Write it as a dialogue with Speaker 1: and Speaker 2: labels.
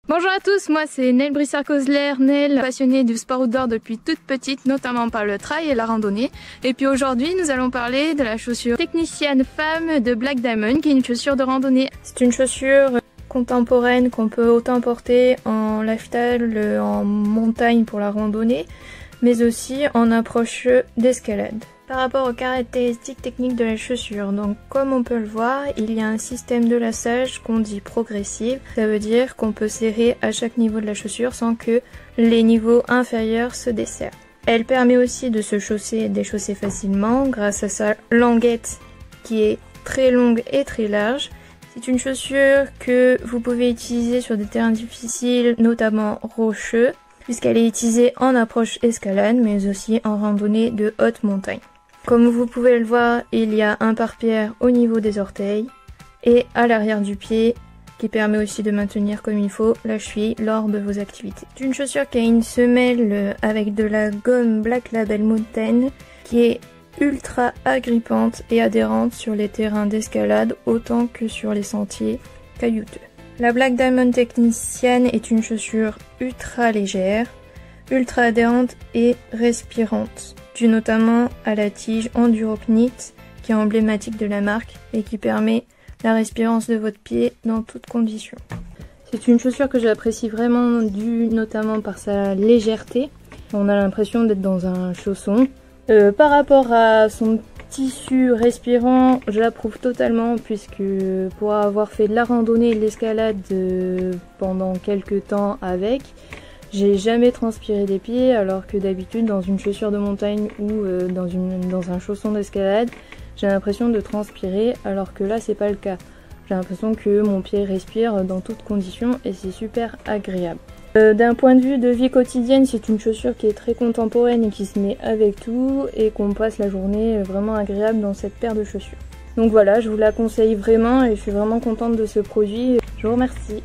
Speaker 1: Bonjour à tous, moi c'est Nell Brissard-Kozler, Nell, passionnée du sport outdoor depuis toute petite, notamment par le trail et la randonnée. Et puis aujourd'hui, nous allons parler de la chaussure technicienne femme de Black Diamond, qui est une chaussure de randonnée. C'est une chaussure contemporaine qu'on peut autant porter en lifestyle, en montagne pour la randonnée, mais aussi en approche d'escalade. Par rapport aux caractéristiques techniques de la chaussure, donc comme on peut le voir, il y a un système de laçage qu'on dit progressif. Ça veut dire qu'on peut serrer à chaque niveau de la chaussure sans que les niveaux inférieurs se desserrent. Elle permet aussi de se chausser et déchausser facilement grâce à sa languette qui est très longue et très large. C'est une chaussure que vous pouvez utiliser sur des terrains difficiles, notamment rocheux, puisqu'elle est utilisée en approche escalade, mais aussi en randonnée de haute montagne. Comme vous pouvez le voir, il y a un pare-pierre au niveau des orteils et à l'arrière du pied qui permet aussi de maintenir comme il faut la cheville lors de vos activités. C'est une chaussure qui a une semelle avec de la gomme Black Label Mountain qui est ultra agrippante et adhérente sur les terrains d'escalade autant que sur les sentiers caillouteux. La Black Diamond Technician est une chaussure ultra légère, ultra adhérente et respirante, due notamment à la tige Enduropnite qui est emblématique de la marque et qui permet la respirance de votre pied dans toutes conditions. C'est une chaussure que j'apprécie vraiment due notamment par sa légèreté. On a l'impression d'être dans un chausson. Par rapport à son tissu respirant, je l'approuve totalement puisque pour avoir fait de la randonnée et de l'escalade pendant quelques temps avec, j'ai jamais transpiré des pieds alors que d'habitude dans une chaussure de montagne ou dans un chausson d'escalade, j'ai l'impression de transpirer alors que là c'est pas le cas. J'ai l'impression que mon pied respire dans toutes conditions et c'est super agréable. D'un point de vue de vie quotidienne, c'est une chaussure qui est très contemporaine et qui se met avec tout et qu'on passe la journée vraiment agréable dans cette paire de chaussures. Donc voilà, je vous la conseille vraiment et je suis vraiment contente de ce produit. Je vous remercie.